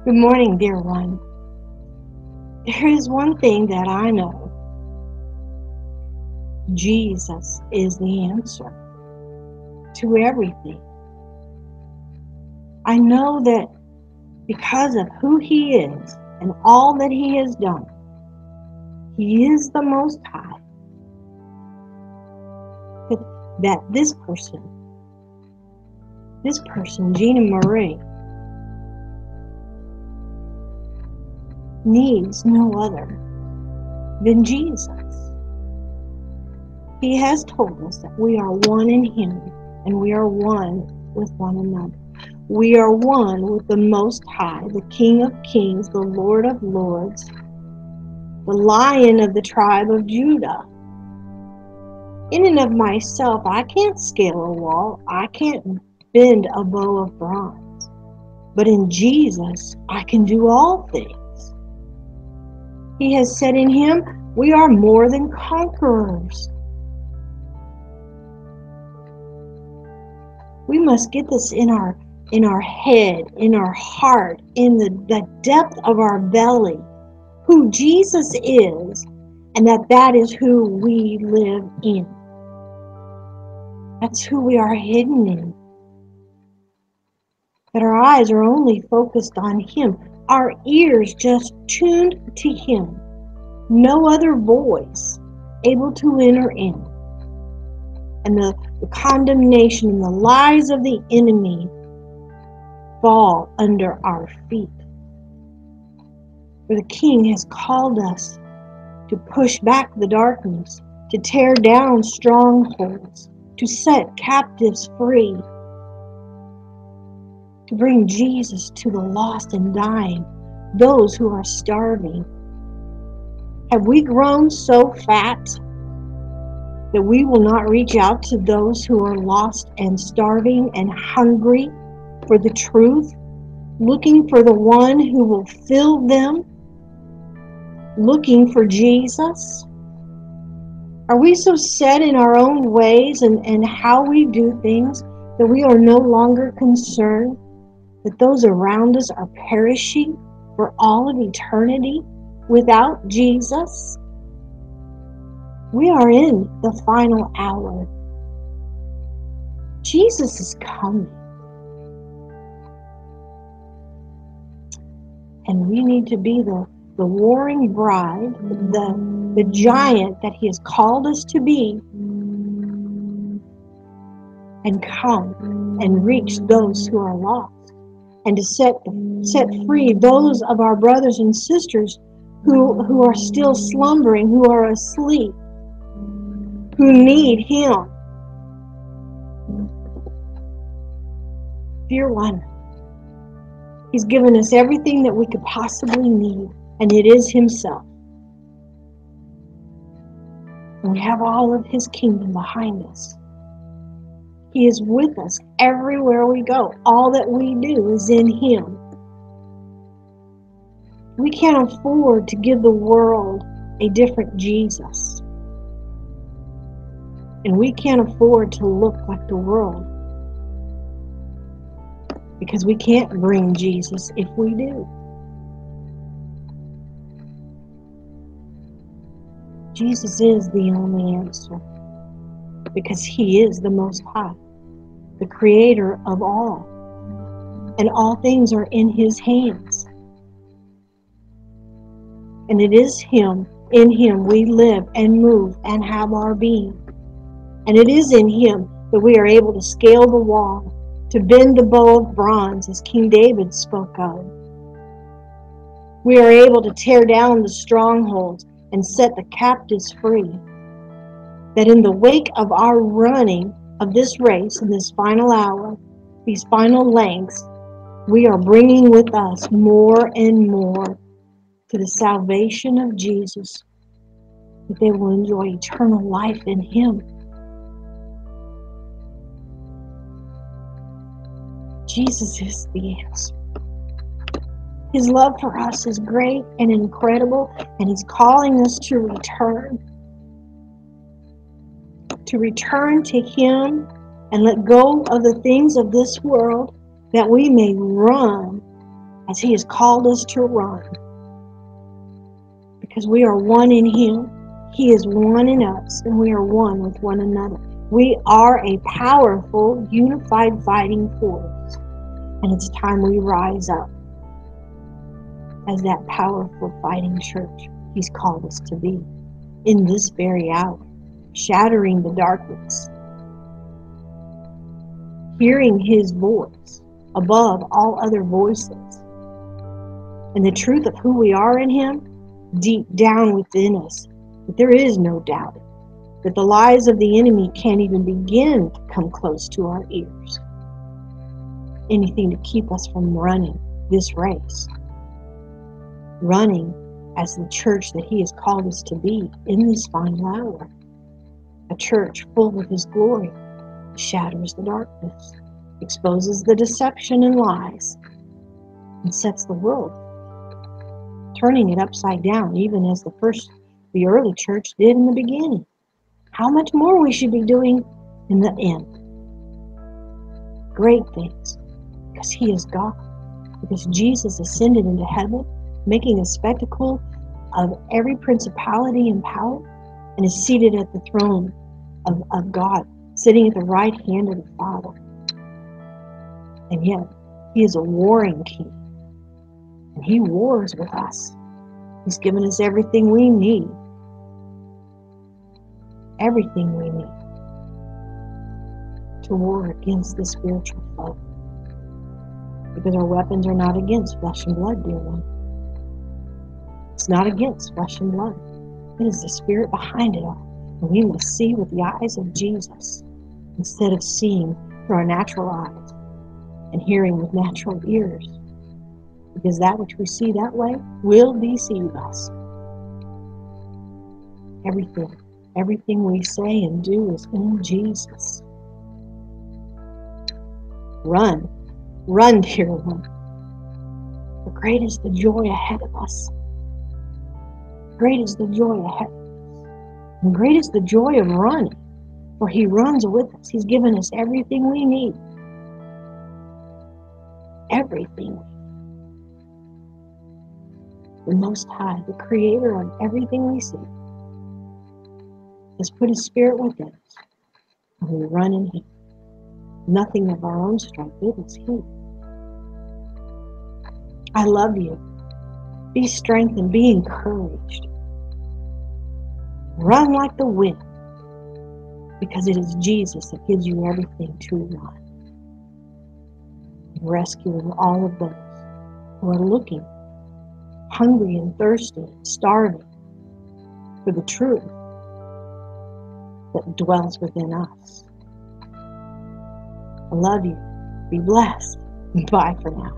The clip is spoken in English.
Good morning, dear one. There is one thing that I know. Jesus is the answer to everything. I know that because of who He is and all that He has done, He is the Most High. That this person, Gina Marie, needs no other than Jesus. He has told us that we are one in Him and we are one with one another. We are one with the Most High, the King of Kings, the Lord of Lords, the Lion of the tribe of Judah. In and of myself, I can't scale a wall. I can't bend a bow of bronze. But in Jesus, I can do all things. He has said in Him, we are more than conquerors. We must get this in our head, in our heart, in the depth of our belly, who Jesus is, and that is who we live in. That's who we are hidden in. That our eyes are only focused on Him. Our ears just tuned to Him. No other voice able to enter in. And the condemnation and the lies of the enemy fall under our feet. For the King has called us to push back the darkness, to tear down strongholds, to set captives free, to bring Jesus to the lost and dying, those who are starving. Have we grown so fat that we will not reach out to those who are lost and starving and hungry for the truth, looking for the one who will fill them, looking for Jesus? Are we so set in our own ways and how we do things that we are no longer concerned that those around us are perishing for all of eternity without Jesus? We are in the final hour. Jesus is coming. And we need to be the warring bride, the giant that He has called us to be, and come and reach those who are lost, and to set free those of our brothers and sisters who are still slumbering, who are asleep, who need Him. Dear one, He's given us everything that we could possibly need, and it is Himself. And we have all of His kingdom behind us. He is with us everywhere we go. All that we do is in Him. We can't afford to give the world a different Jesus. And we can't afford to look like the world, because we can't bring Jesus if we do. Jesus is the only answer, because He is the Most High, the Creator of all, and all things are in His hands. And it is Him, in Him we live and move and have our being. And it is in Him that we are able to scale the wall, to bend the bow of bronze, as King David spoke of. We are able to tear down the strongholds and set the captives free. That in the wake of our running of this race, in this final hour, these final lengths, we are bringing with us more and more to the salvation of Jesus, that they will enjoy eternal life in Him. Jesus is the answer. His love for us is great and incredible, and He's calling us to return to Him and let go of the things of this world, that we may run as He has called us to run. Because we are one in Him, He is one in us, and we are one with one another. We are a powerful, unified fighting force. And it's time we rise up as that powerful fighting church He's called us to be in this very hour, shattering the darkness, hearing His voice above all other voices, and the truth of who we are in Him deep down within us, that there is no doubt, that the lies of the enemy can't even begin to come close to our ears. Anything to keep us from running this race, running as the church that He has called us to be in this final hour, a church full of His glory, shatters the darkness, exposes the deception and lies, and sets the world, turning it upside down, even as the early church did in the beginning. How much more we should be doing in the end. Great things, because He is God, because Jesus ascended into heaven, making a spectacle of every principality and power, and is seated at the throne of God, sitting at the right hand of the Father. And yet, He is a warring King, and He wars with us. He's given us everything we need. Everything we need to war against the spiritual foe. Because our weapons are not against flesh and blood, dear one. It's not against flesh and blood. It is the Spirit behind it all. And we must see with the eyes of Jesus instead of seeing through our natural eyes and hearing with natural ears. Because that which we see that way will deceive us. Everything we say and do is in Jesus. Run, dear one. For great is the joy ahead of us. Great is the joy ahead of us. And great is the joy of running. For He runs with us. He's given us everything we need. Everything. The Most High, the Creator of everything we see, has put His Spirit within us, and we run in Him. Nothing of our own strength, it is He. I love you. Be strengthened, be encouraged. Run like the wind, because it is Jesus that gives you everything to run. Rescuing all of those who are looking, hungry and thirsty and starving for the truth that dwells within us. I love you. Be blessed. Bye for now.